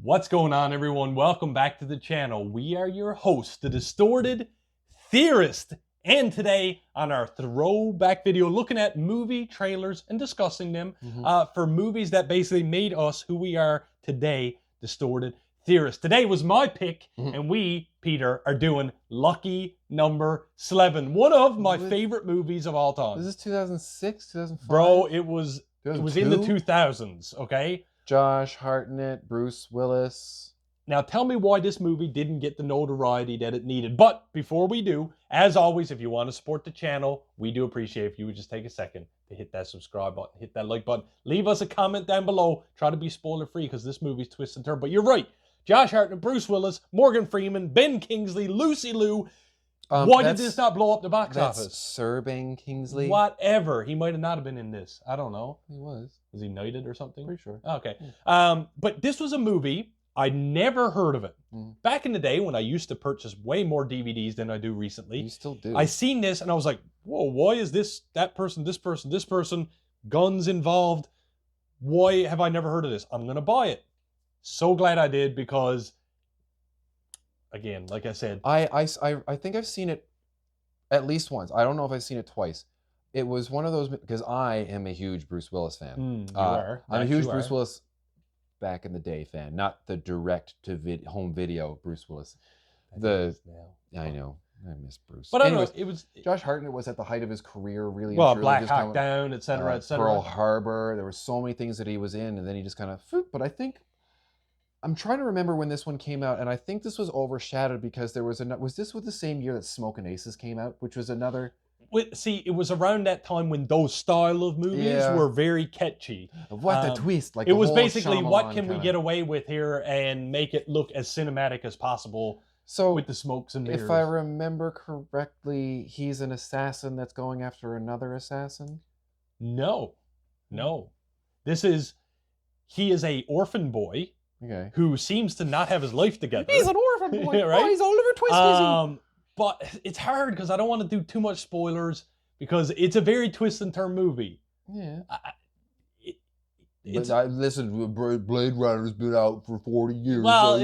What's going on, everyone? Welcome back to the channel. We are your hosts, the Distorted Theorists, and today on our throwback video, looking at movie trailers and discussing them for movies that basically made us who we are today, Distorted Theorists. Today was my pick, and we, Peter, are doing Lucky Number SLevin, one of my favorite movies of all time. Is this 2006, 2005? Bro, it was in the 2000s, okay? Josh Hartnett, Bruce Willis. Now tell me why this movie didn't get the notoriety that it needed. But before we do, as always, if you want to support the channel, we do appreciate if you would just take a second to hit that subscribe button, hit that like button, leave us a comment down below. Try to be spoiler free because this movie's twist and turn. But you're right. Josh Hartnett, Bruce Willis, Morgan Freeman, Ben Kingsley, Lucy Liu. Why did this not blow up the box office? Sir Ben Kingsley. Whatever. He might have not have been in this. I don't know. He was. Was he knighted or something? Pretty sure. Okay. But this was a movie, I never heard of it. Back in the day when I used to purchase way more DVDs than I do recently. You still do. I seen this and I was like, whoa, why is this, that person, this person, guns involved? Why have I never heard of this? I'm going to buy it. So glad I did because, again, like I said. I think I've seen it at least once. I don't know if I've seen it twice. It was one of those, because I am a huge Bruce Willis fan. You are. I'm a huge Bruce Willis back in the day fan, not the direct to home video Bruce Willis. I know. I miss Bruce. But anyways, it was Josh Hartnett was at the height of his career, really. Well, Black Hawk Down, etc., etc. Pearl Harbor. There were so many things that he was in, and then he just kind of. But I think I'm trying to remember when this one came out, and I think this was overshadowed because there was was this with the same year that Smokin' Aces came out, which was another. See, it was around that time when those style of movies were very catchy. What a twist! Like it was basically, what can we get away with here and make it look as cinematic as possible? So with the smokes and mirrors. If I remember correctly, he's an assassin that's going after another assassin. No. He is a orphan boy. Okay. Who seems to not have his life together. He's an orphan boy. Right? Oh, he's Oliver Twist. But it's hard because I don't want to do too much spoilers because it's a very twist and turn movie. Yeah. Listen, Blade Runner's been out for 40 years. Well,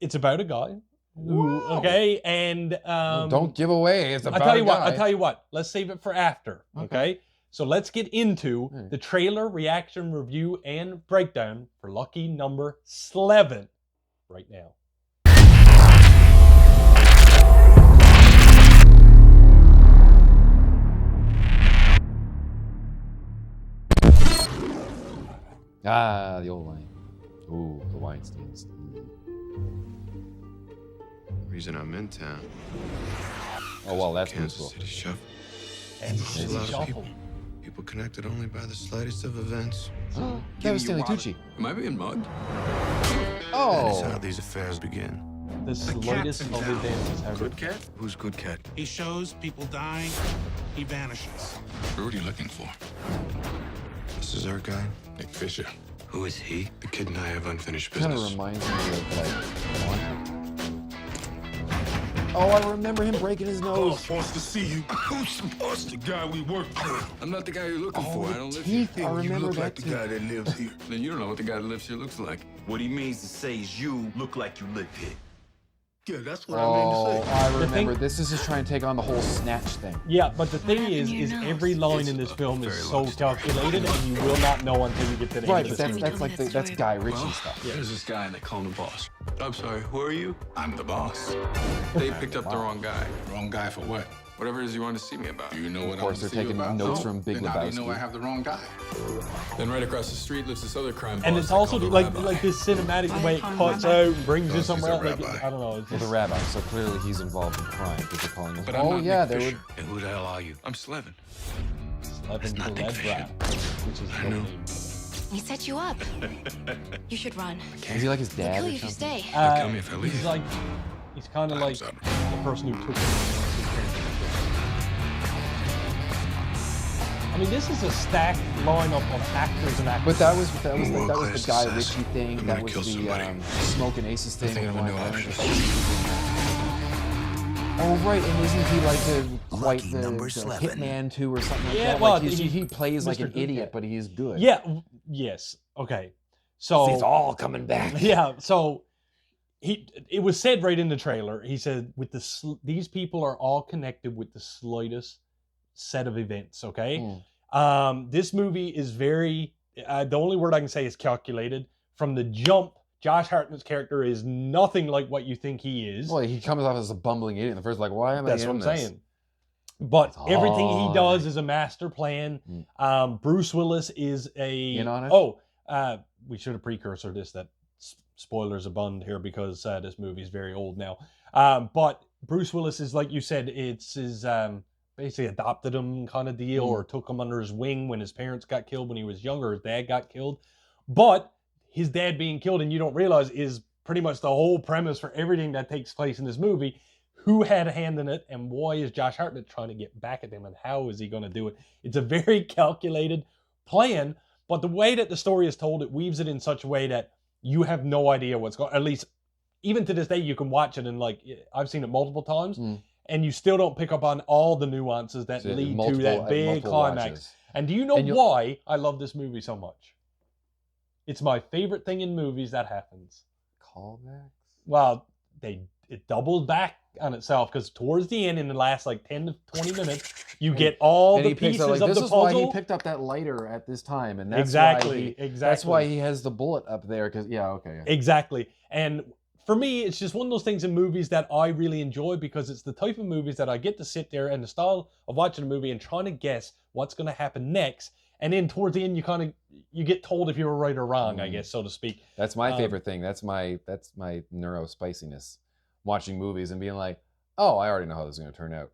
it's about a guy who, okay, and don't give away. It's about I'll tell you what. Let's save it for after. Okay. So let's get into the trailer, reaction, review, and breakdown for Lucky Number SLevin right now. Ah, the old line. Ooh, the Weinsteins. Reason I'm in town. Oh, well, that's Kansas cool. City Shuffle. Kansas A lot City of people connected only by the slightest of events. That was Stanley Tucci. Am I being mugged? Oh. That is how these affairs begin. The slightest of events ever. Good cat? Who's good cat? He shows people dying, he vanishes. Who are you looking for? This is our guy, Nick Fisher. Who is he? The kid and I have unfinished Kind business. of reminds me of like. Oh, I remember him breaking his nose. Supposed to see you. Who's supposed to? The guy we work for. I'm not the guy you're looking for. I don't live Teeth, here. I remember You look that like the too. guy that lives here. Then you don't know what the guy that lives here looks like. What he means to say is you look like you live here. Yeah, that's what I Oh, mean to say. I remember. This is just trying to take on the whole Snatch thing. Yeah, but the thing is every line in this film is so calculated, and you will not know until you get to the Right, end but of the movie. that's like that's Guy Ritchie stuff. There's this guy and they call him the boss. I'm sorry, who are you? I'm the boss. They picked up the wrong guy. Wrong guy for what? Whatever it is you wanted to see me about. Do you know what Of course, they're taking notes from Big Then how do you know I Lebowski. have the wrong guy? Then right across the street lives this other crime boss. And it's they also call the like rabbi. this cinematic way it cuts out and brings you He's somewhere a else. Like, rabbi. I don't know. It's Well, the just, rabbi, so clearly he's involved in crime because they're calling him. But I'm Oh not yeah, Nick they Fisher. would. And who the hell are you? I'm SLevin. Slevin not Nick Fisher. which is the name. He set you up. You should run. Is he like his He'll dad kill or you if you something? stay. kill me if I leave. He's kind of like up. the person who took him. I mean, this is a stacked lineup of actors and actors. But that was the Guy assassin. Ritchie thing. I'm That gonna was kill the somebody. Smokin' Aces thing. thinking of a with new Ryan option. Reynolds. Oh right, and isn't he like Lucky the number SLevin. Hitman 2 or something like Yeah, that? well, Like he plays like Mr. an Good idiot, Cat. but he's good. Yeah. Yes. Okay. So it's all coming back. yeah, so it was said right in the trailer. He said, "With these people are all connected with the slightest set of events." Okay, this movie is very. The only word I can say is calculated. From the jump, Josh Hartnett's character is nothing like what you think he is. Well, he comes off as a bumbling idiot in the first. Like, why am I? That's what I'm saying. But everything he does is a master plan. Bruce Willis is a. In on it? We should have precursor this that spoilers abund here because this movie is very old now. But Bruce Willis is, like you said, it's his basically adopted him kind of deal, or took him under his wing when his parents got killed when he was younger. His dad got killed, but his dad being killed, and you don't realize, is pretty much the whole premise for everything that takes place in this movie. Who had a hand in it, and why is Josh Hartnett trying to get back at them, and how is he going to do it? It's a very calculated plan, but the way that the story is told, it weaves it in such a way that you have no idea what's going on. At least, even to this day, you can watch it, and like, I've seen it multiple times, and you still don't pick up on all the nuances that lead to that big climax. Watches. And do you know why I love this movie so much? It's my favorite thing in movies that happens. Callbacks? Well, it doubles back on itself, because towards the end, in the last like 10 to 20 minutes, you get all the pieces of the puzzle. This is why he picked up that lighter at this time, and that's exactly. That's why he has the bullet up there. Because exactly. And for me, it's just one of those things in movies that I really enjoy, because it's the type of movies that I get to sit there and the style of watching a movie and trying to guess what's going to happen next. And then towards the end, you get told if you were right or wrong, I guess, so to speak. That's my favorite thing. That's my neuro spiciness. Watching movies and being like, oh, I already know how this is going to turn out.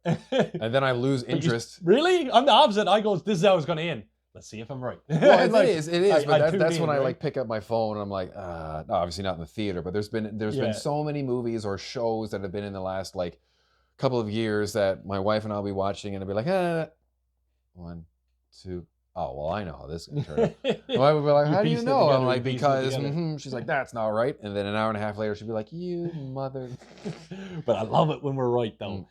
And then I lose interest. Really? I'm the opposite. I go, this is how it's going to end. Let's see if I'm right. Well, it is. But that's when I like pick up my phone and I'm like, no, obviously not in the theater, but there's been so many movies or shows that have been in the last like couple of years that my wife and I'll be watching, and I'll be like, 1, 2. Oh, well, I know how this is going to turn out. My wife would be like, how do you know? I'm like, because, she's like, that's not right. And then an hour and a half later, she'd be like, you mother. But I love it when we're right, though.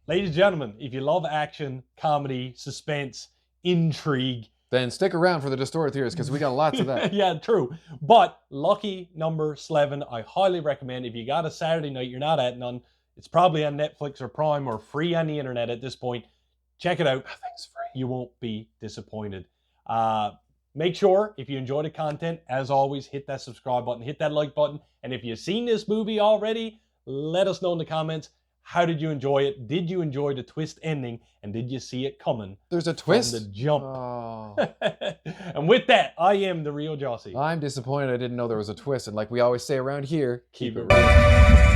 Ladies and gentlemen, if you love action, comedy, suspense, intrigue, then stick around for the Distorted Theorists, because we got lots of that. Yeah, true. But lucky number SLevin, I highly recommend. If you got a Saturday night, you're not at none, it's probably on Netflix or Prime or free on the internet at this point. Check it out. Nothing's free. You won't be disappointed. Make sure, if you enjoy the content, as always, hit that subscribe button, hit that like button. And if you've seen this movie already, let us know in the comments. How did you enjoy it? Did you enjoy the twist ending? And did you see it coming? There's a twist? From the jump. Oh. And with that, I am the real Jussy. I'm disappointed I didn't know there was a twist. And like we always say around here, keep it real.